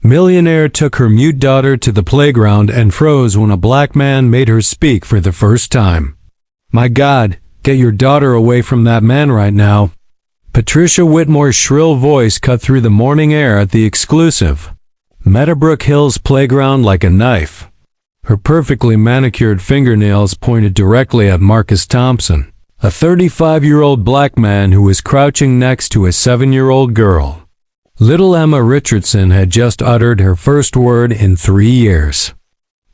Millionaire took her mute daughter to the playground and froze when a black man made her speak for the first time. "My God, get your daughter away from that man right now." Patricia Whitmore's shrill voice cut through the morning air at the exclusive Meadowbrook Hills playground like a knife. Her perfectly manicured fingernails pointed directly at Marcus Thompson, a 35-year-old black man who was crouching next to a 7-year-old girl. Little Emma Richardson had just uttered her first word in 3 years.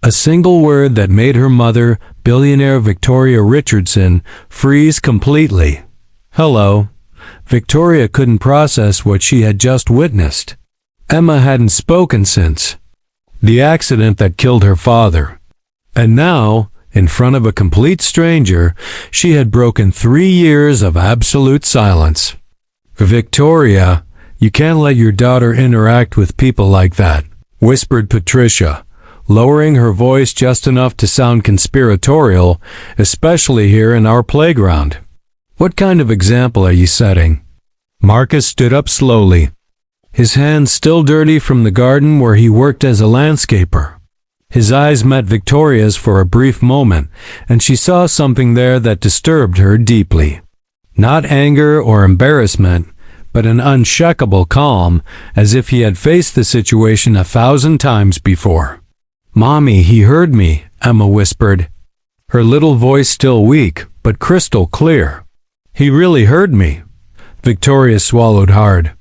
A single word that made her mother, billionaire Victoria Richardson, freeze completely. Hello. Victoria couldn't process what she had just witnessed. Emma hadn't spoken since the accident that killed her father. And now, in front of a complete stranger, she had broken 3 years of absolute silence. "Victoria, you can't let your daughter interact with people like that," whispered Patricia, lowering her voice just enough to sound conspiratorial, especially here in our playground. "What kind of example are you setting?" Marcus stood up slowly, his hands still dirty from the garden where he worked as a landscaper. His eyes met Victoria's for a brief moment, and she saw something there that disturbed her deeply. Not anger or embarrassment, but an unshakable calm, as if he had faced the situation 1,000 times before. "Mommy, he heard me," Emma whispered, her little voice still weak, but crystal clear. "He really heard me." Victoria swallowed hard.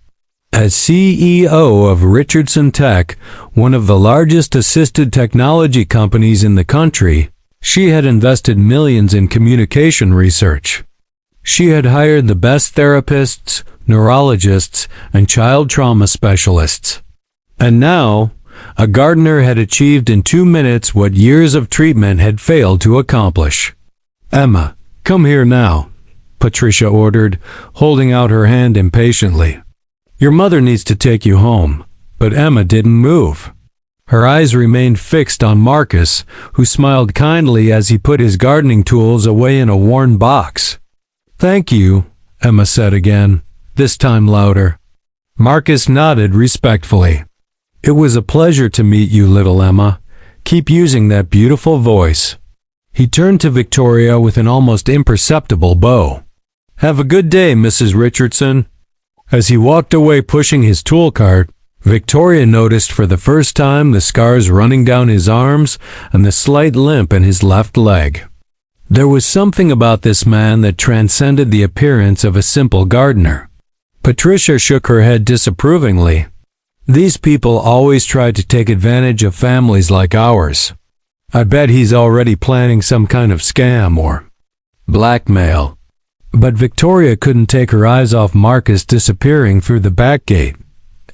As CEO of Richardson Tech, one of the largest assisted technology companies in the country, she had invested millions in communication research. She had hired the best therapists, neurologists, and child trauma specialists. And now, a gardener had achieved in 2 minutes what years of treatment had failed to accomplish. "Emma, come here now," Patricia ordered, holding out her hand impatiently. "Your mother needs to take you home." But Emma didn't move. Her eyes remained fixed on Marcus, who smiled kindly as he put his gardening tools away in a worn box. "Thank you," Emma said again, this time louder. Marcus nodded respectfully. "It was a pleasure to meet you, little Emma. Keep using that beautiful voice." He turned to Victoria with an almost imperceptible bow. "Have a good day, Mrs. Richardson." As he walked away pushing his tool cart, Victoria noticed for the first time the scars running down his arms and the slight limp in his left leg. There was something about this man that transcended the appearance of a simple gardener. Patricia shook her head disapprovingly. "These people always try to take advantage of families like ours. I bet he's already planning some kind of scam or blackmail." But Victoria couldn't take her eyes off Marcus disappearing through the back gate.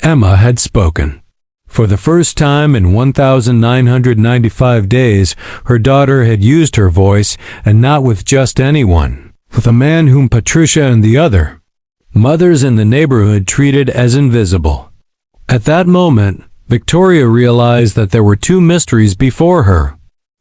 Emma had spoken. For the first time in 1,995 days, her daughter had used her voice, and not with just anyone, with a man whom Patricia and the other mothers in the neighborhood treated as invisible. At that moment, Victoria realized that there were 2 mysteries before her.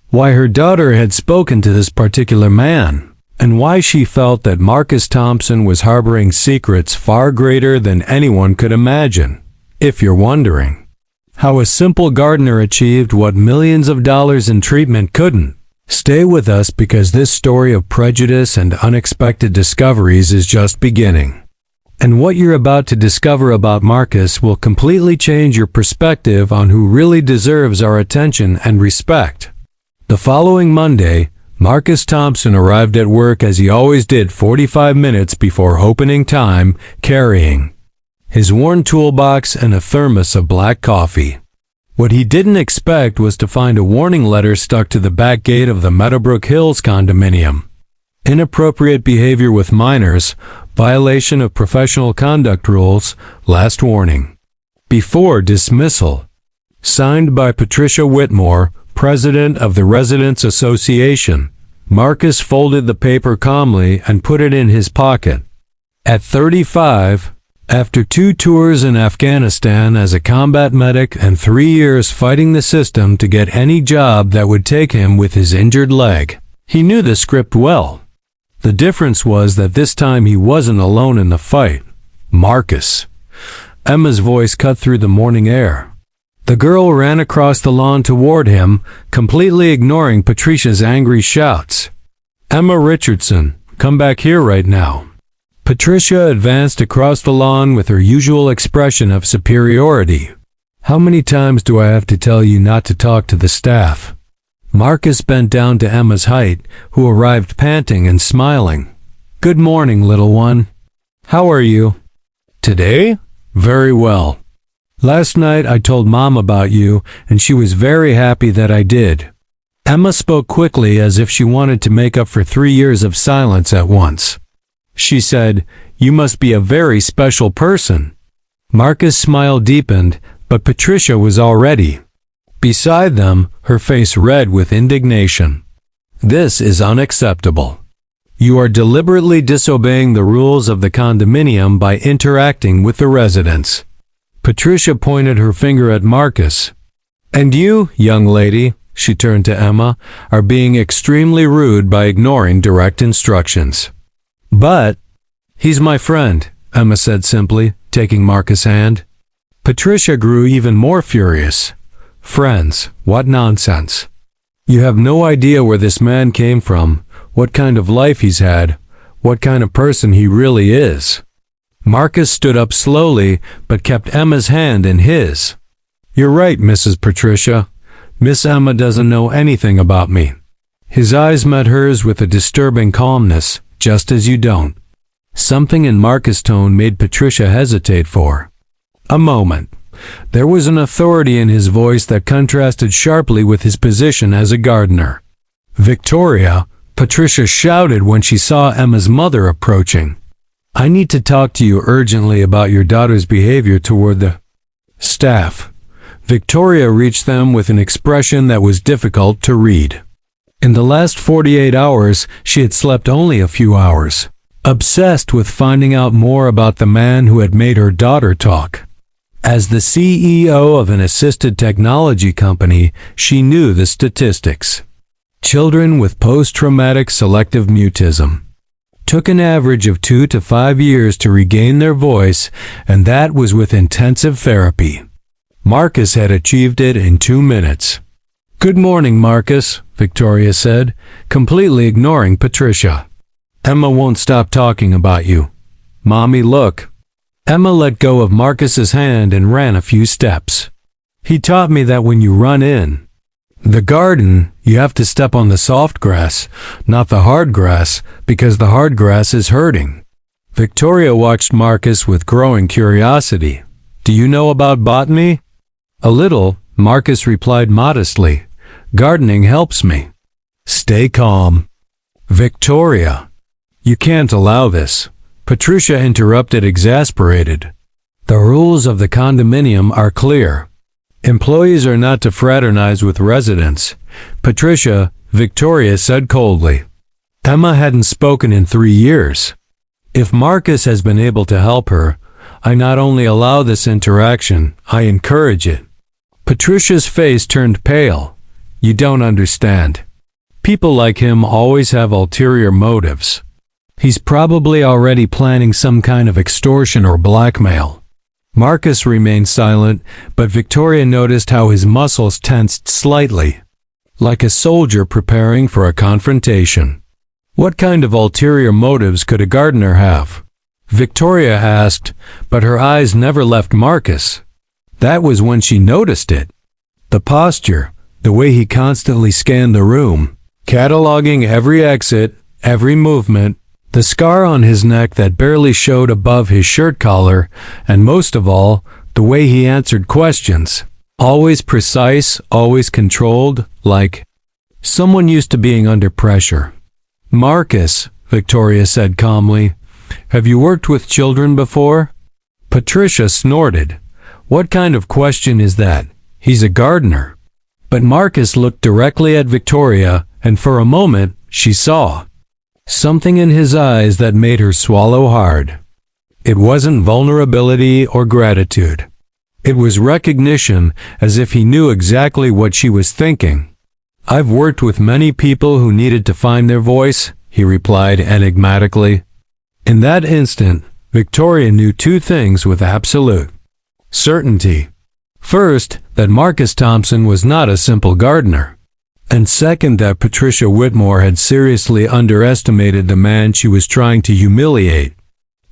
Why her daughter had spoken to this particular man, and why she felt that Marcus Thompson was harboring secrets far greater than anyone could imagine. If you're wondering how a simple gardener achieved what millions of dollars in treatment couldn't, stay with us because this story of prejudice and unexpected discoveries is just beginning. And what you're about to discover about Marcus will completely change your perspective on who really deserves our attention and respect. The following Monday, Marcus Thompson arrived at work as he always did 45 minutes before opening time, carrying his worn toolbox and a thermos of black coffee. What he didn't expect was to find a warning letter stuck to the back gate of the Meadowbrook Hills condominium. Inappropriate behavior with minors, violation of professional conduct rules, last warning. Before dismissal. Signed by Patricia Whitmore, President of the Residents Association. Marcus folded the paper calmly and put it in his pocket. At 35, after 2 tours in Afghanistan as a combat medic and 3 years fighting the system to get any job that would take him with his injured leg, he knew the script well. The difference was that this time he wasn't alone in the fight. Marcus. Emma's voice cut through the morning air. The girl ran across the lawn toward him, completely ignoring Patricia's angry shouts. "Emma Richardson, come back here right now." Patricia advanced across the lawn with her usual expression of superiority. "How many times do I have to tell you not to talk to the staff?" Marcus bent down to Emma's height, who arrived panting and smiling. "Good morning, little one. How are you?" "Today? Very well. Last night I told Mom about you, and she was very happy that I did." Emma spoke quickly as if she wanted to make up for 3 years of silence at once. She said, "You must be a very special person." Marcus' smile deepened, but Patricia was already beside them, her face red with indignation. "This is unacceptable. You are deliberately disobeying the rules of the condominium by interacting with the residents." Patricia pointed her finger at Marcus. "And you, young lady," she turned to Emma, "are being extremely rude by ignoring direct instructions." "But he's my friend," Emma said simply, taking Marcus' hand. Patricia grew even more furious. "Friends, what nonsense. You have no idea where this man came from, what kind of life he's had, what kind of person he really is." Marcus stood up slowly, but kept Emma's hand in his. "You're right, Mrs. Patricia. Miss Emma doesn't know anything about me." His eyes met hers with a disturbing calmness, "Just as you don't." Something in Marcus' tone made Patricia hesitate for a moment. There was an authority in his voice that contrasted sharply with his position as a gardener. "Victoria," Patricia shouted when she saw Emma's mother approaching. "I need to talk to you urgently about your daughter's behavior toward the staff." Victoria reached them with an expression that was difficult to read. In the last 48 hours, she had slept only a few hours, obsessed with finding out more about the man who had made her daughter talk. As the CEO of an assisted technology company, she knew the statistics. Children with post-traumatic selective mutism took an average of 2 to 5 years to regain their voice, and that was with intensive therapy. Marcus had achieved it in 2 minutes. "Good morning, Marcus," Victoria said, completely ignoring Patricia. "Emma won't stop talking about you. Mommy, look." Emma let go of Marcus's hand and ran a few steps. "He taught me that when you run in the garden, you have to step on the soft grass, not the hard grass, because the hard grass is hurting." Victoria watched Marcus with growing curiosity. "Do you know about botany?" "A little," Marcus replied modestly. "Gardening helps me." "Stay calm." "Victoria, you can't allow this," Patricia interrupted, exasperated. "The rules of the condominium are clear. Employees are not to fraternize with residents." "Patricia," Victoria said coldly. Emma hadn't spoken in 3 years. "If Marcus has been able to help her, I not only allow this interaction, I encourage it." Patricia's face turned pale. "You don't understand. People like him always have ulterior motives. He's probably already planning some kind of extortion or blackmail." Marcus remained silent, but Victoria noticed how his muscles tensed slightly, like a soldier preparing for a confrontation. "What kind of ulterior motives could a gardener have?" Victoria asked, but her eyes never left Marcus. That was when she noticed it. The posture, the way he constantly scanned the room, cataloging every exit, every movement, the scar on his neck that barely showed above his shirt collar, and most of all, the way he answered questions. Always precise, always controlled, like someone used to being under pressure. "Marcus," Victoria said calmly, "have you worked with children before?" Patricia snorted. "What kind of question is that? He's a gardener." But Marcus looked directly at Victoria, and for a moment, she saw something in his eyes that made her swallow hard. It wasn't vulnerability or gratitude. It was recognition, as if he knew exactly what she was thinking. "I've worked with many people who needed to find their voice," he replied enigmatically. In that instant, Victoria knew 2 things with absolute certainty. First, that Marcus Thompson was not a simple gardener. And second, that Patricia Whitmore had seriously underestimated the man she was trying to humiliate.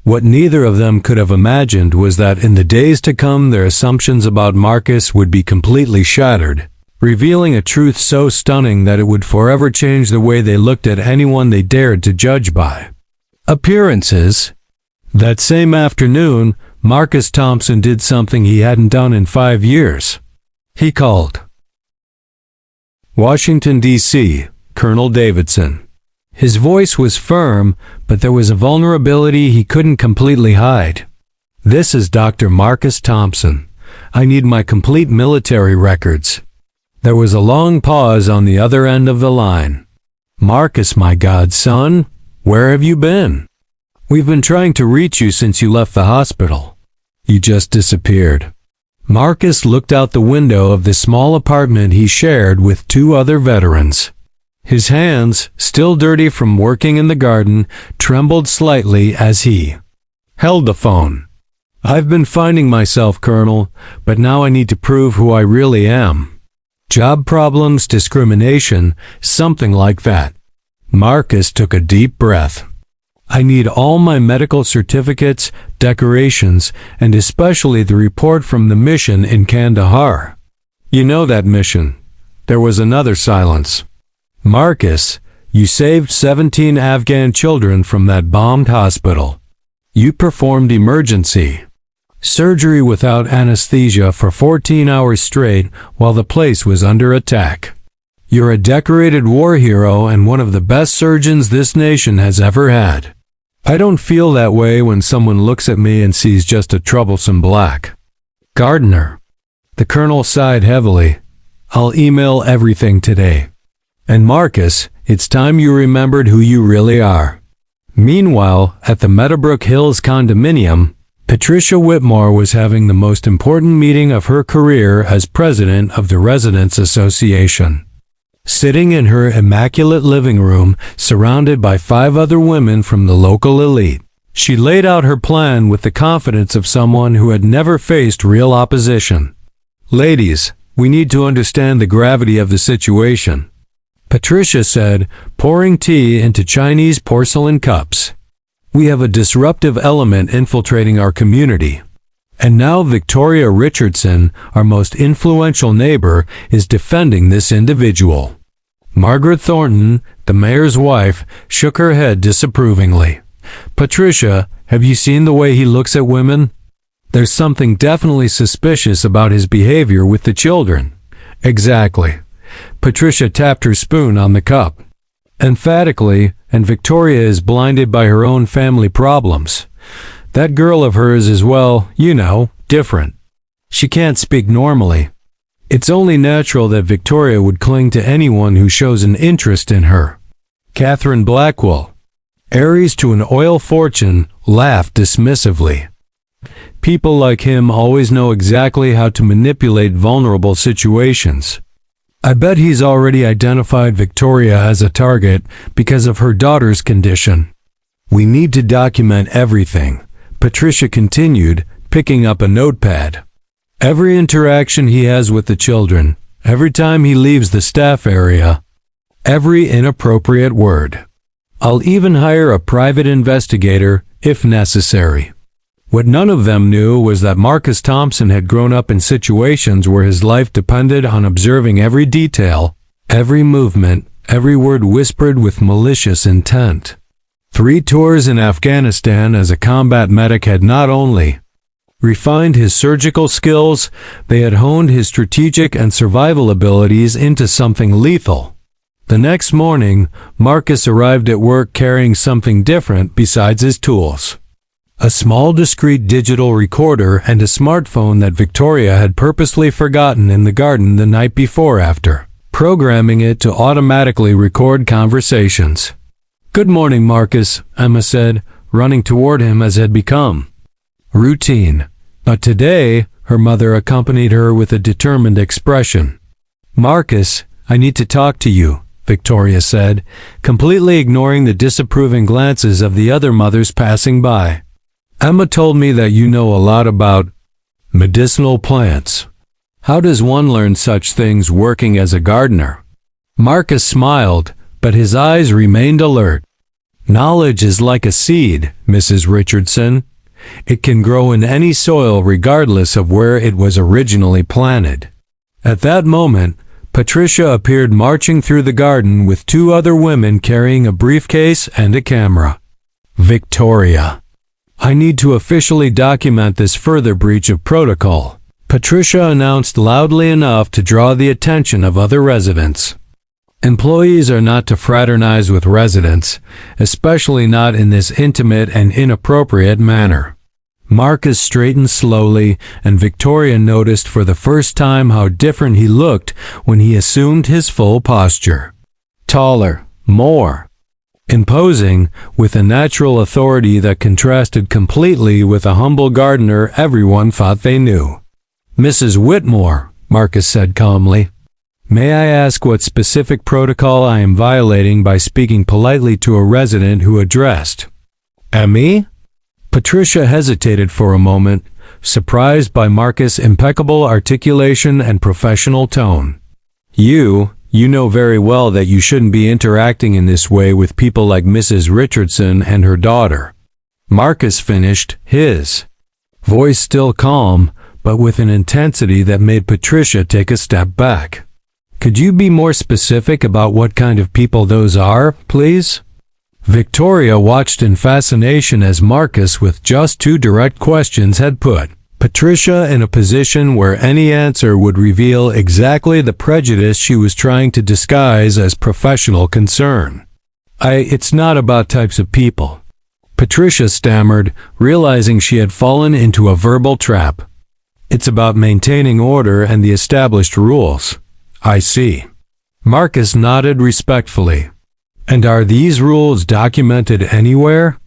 What neither of them could have imagined was that in the days to come their assumptions about Marcus would be completely shattered, revealing a truth so stunning that it would forever change the way they looked at anyone they dared to judge by. Appearances. That same afternoon, Marcus Thompson did something he hadn't done in 5 years. He called Washington, D.C., Colonel Davidson. His voice was firm, but there was a vulnerability he couldn't completely hide. "This is Dr. Marcus Thompson. I need my complete military records." There was a long pause on the other end of the line. "Marcus, my godson, where have you been? We've been trying to reach you since you left the hospital. You just disappeared." Marcus looked out the window of the small apartment he shared with 2 other veterans. His hands, still dirty from working in the garden, trembled slightly as he held the phone. "I've been finding myself, Colonel, but now I need to prove who I really am. Job problems, discrimination, something like that." Marcus took a deep breath. "I need all my medical certificates, decorations, and especially the report from the mission in Kandahar." "You know that mission." There was another silence. "Marcus, you saved 17 Afghan children from that bombed hospital. You performed emergency surgery without anesthesia for 14 hours straight while the place was under attack. You're a decorated war hero and one of the best surgeons this nation has ever had. I don't feel that way when someone looks at me and sees just a troublesome black gardener." The colonel sighed heavily. "I'll email everything today. And Marcus, it's time you remembered who you really are." Meanwhile, at the Meadowbrook Hills condominium, Patricia Whitmore was having the most important meeting of her career as president of the Residents Association. Sitting in her immaculate living room, surrounded by 5 other women from the local elite, she laid out her plan with the confidence of someone who had never faced real opposition. "Ladies, we need to understand the gravity of the situation," Patricia said, pouring tea into Chinese porcelain cups. "We have a disruptive element infiltrating our community. And now Victoria Richardson, our most influential neighbor, is defending this individual." Margaret Thornton, the mayor's wife, shook her head disapprovingly. "Patricia, have you seen the way he looks at women? There's something definitely suspicious about his behavior with the children." "Exactly." Patricia tapped her spoon on the cup emphatically, "and Victoria is blinded by her own family problems. That girl of hers is, well, you know, different. She can't speak normally. It's only natural that Victoria would cling to anyone who shows an interest in her." Catherine Blackwell, heiress to an oil fortune, laughed dismissively. "People like him always know exactly how to manipulate vulnerable situations. I bet he's already identified Victoria as a target because of her daughter's condition. We need to document everything," Patricia continued, picking up a notepad. "Every interaction he has with the children, every time he leaves the staff area, every inappropriate word. I'll even hire a private investigator if necessary." What none of them knew was that Marcus Thompson had grown up in situations where his life depended on observing every detail, every movement, every word whispered with malicious intent. 3 tours in Afghanistan as a combat medic had not only refined his surgical skills, they had honed his strategic and survival abilities into something lethal. The next morning, Marcus arrived at work carrying something different besides his tools. A small discreet digital recorder and a smartphone that Victoria had purposely forgotten in the garden the night before after programming it to automatically record conversations. "Good morning, Marcus," Emma said, running toward him as had become routine. But today, her mother accompanied her with a determined expression. "Marcus, I need to talk to you," Victoria said, completely ignoring the disapproving glances of the other mothers passing by. "Emma told me that you know a lot about medicinal plants." How does one learn such things working as a gardener? Marcus smiled, but his eyes remained alert. Knowledge is like a seed, Mrs. Richardson. It can grow in any soil regardless of where it was originally planted. At that moment, Patricia appeared marching through the garden with two other women carrying a briefcase and a camera. Victoria. I need to officially document this further breach of protocol, Patricia announced loudly enough to draw the attention of other residents. Employees are not to fraternize with residents, especially not in this intimate and inappropriate manner. Marcus straightened slowly, and Victoria noticed for the first time how different he looked when he assumed his full posture. Taller, more imposing, with a natural authority that contrasted completely with a humble gardener everyone thought they knew. Mrs. Whitmore, Marcus said calmly, may I ask what specific protocol I am violating by speaking politely to a resident who addressed me? Patricia hesitated for a moment, surprised by Marcus' impeccable articulation and professional tone. You know very well that you shouldn't be interacting in this way with people like Mrs. Richardson and her daughter. Marcus finished, his voice still calm, but with an intensity that made Patricia take a step back. Could you be more specific about what kind of people those are, please? Victoria watched in fascination as Marcus, with just two direct questions, had put Patricia in a position where any answer would reveal exactly the prejudice she was trying to disguise as professional concern. It's not about types of people, Patricia stammered, realizing she had fallen into a verbal trap. It's about maintaining order and the established rules. I see. Marcus nodded respectfully. And are these rules documented anywhere?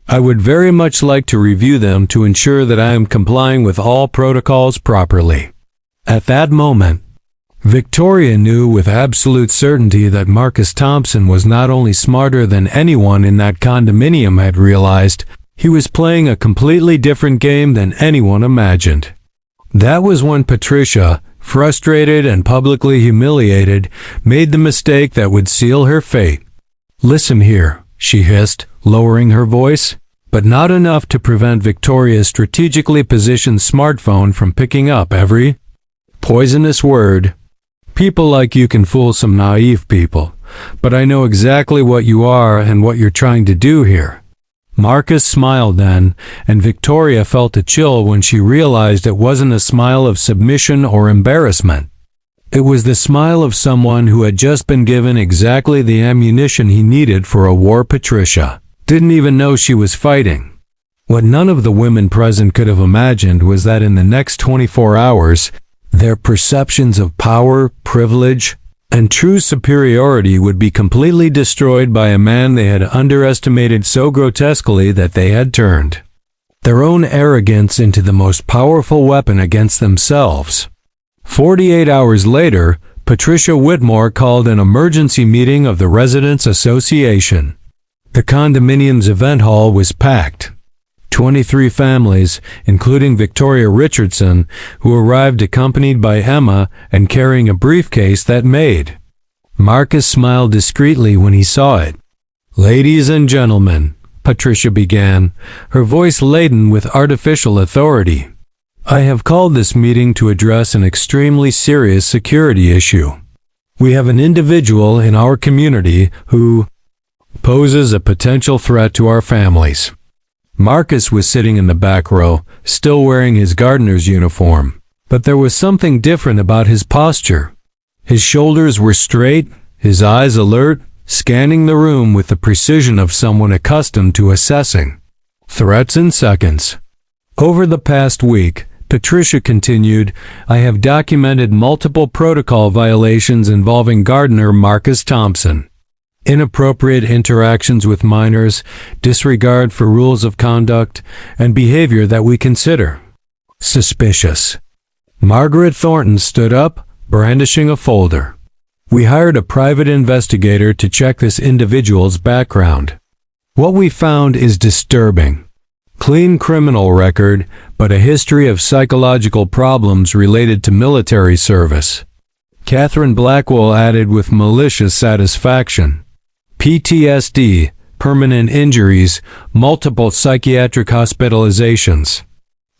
I would very much like to review them to ensure that I am complying with all protocols properly. At that moment, Victoria knew with absolute certainty that Marcus Thompson was not only smarter than anyone in that condominium had realized, he was playing a completely different game than anyone imagined. That was when Patricia, frustrated and publicly humiliated, made the mistake that would seal her fate. Listen here, she hissed, lowering her voice, but not enough to prevent Victoria's strategically positioned smartphone from picking up every poisonous word. People like you can fool some naive people, but I know exactly what you are and what you're trying to do here. Marcus smiled then, and Victoria felt a chill when she realized it wasn't a smile of submission or embarrassment. It was the smile of someone who had just been given exactly the ammunition he needed for a war Patricia didn't even know she was fighting. What none of the women present could have imagined was that in the next 24 hours, their perceptions of power, privilege, and true superiority would be completely destroyed by a man they had underestimated so grotesquely that they had turned their own arrogance into the most powerful weapon against themselves. 48 hours later, Patricia Whitmore called an emergency meeting of the Residents Association. The condominium's event hall was packed. 23 families, including Victoria Richardson, who arrived accompanied by Emma and carrying a briefcase that made. Marcus smiled discreetly when he saw it. Ladies and gentlemen, Patricia began, her voice laden with artificial authority. I have called this meeting to address an extremely serious security issue. We have an individual in our community who poses a potential threat to our families. Marcus was sitting in the back row, still wearing his gardener's uniform, but there was something different about his posture. His shoulders were straight, his eyes alert, scanning the room with the precision of someone accustomed to assessing threats in seconds. Over the past week, Patricia continued, I have documented multiple protocol violations involving gardener Marcus Thompson. Inappropriate interactions with minors, disregard for rules of conduct, and behavior that we consider suspicious. Margaret Thornton stood up, brandishing a folder. We hired a private investigator to check this individual's background. What we found is disturbing. Clean criminal record, but a history of psychological problems related to military service. Catherine Blackwell added with malicious satisfaction. PTSD, permanent injuries, multiple psychiatric hospitalizations.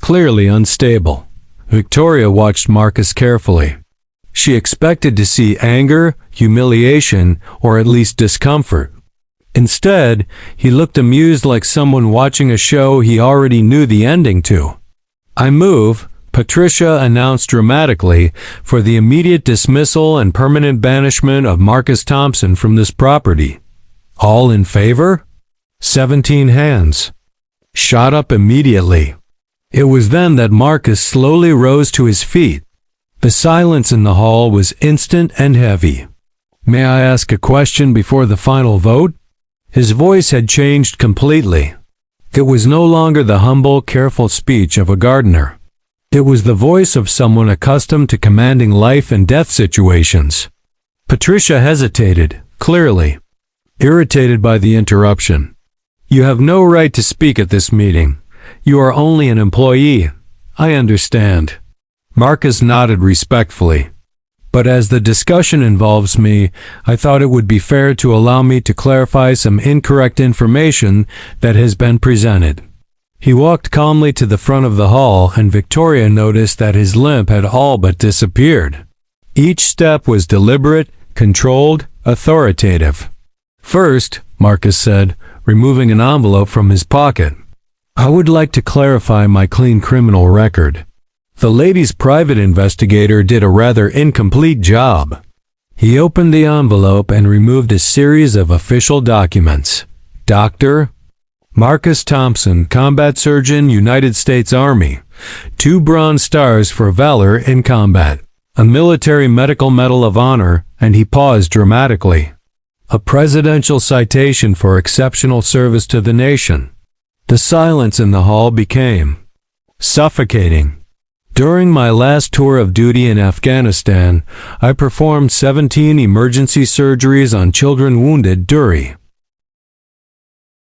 Clearly unstable. Victoria watched Marcus carefully. She expected to see anger, humiliation, or at least discomfort. Instead, he looked amused like someone watching a show he already knew the ending to. "I move," Patricia announced dramatically, "for the immediate dismissal and permanent banishment of Marcus Thompson from this property." All in favor? 17 hands. Shot up immediately. It was then that Marcus slowly rose to his feet. The silence in the hall was instant and heavy. "May I ask a question before the final vote?" His voice had changed completely. It was no longer the humble, careful speech of a gardener. It was the voice of someone accustomed to commanding life and death situations. Patricia hesitated, clearly irritated by the interruption. "You have no right to speak at this meeting. You are only an employee. I understand." Marcus nodded respectfully. "But as the discussion involves me, I thought it would be fair to allow me to clarify some incorrect information that has been presented." He walked calmly to the front of the hall, and Victoria noticed that his limp had all but disappeared. Each step was deliberate, controlled, authoritative. "First," Marcus said, removing an envelope from his pocket, "I would like to clarify my clean criminal record. The lady's private investigator did a rather incomplete job." He opened the envelope and removed a series of official documents. Dr. Marcus Thompson, combat surgeon, United States Army. 2 Bronze Stars for valor in combat. A military medical medal of honor, and he paused dramatically. A presidential citation for exceptional service to the nation. The silence in the hall became suffocating. "During my last tour of duty in Afghanistan, I performed 17 emergency surgeries on children wounded during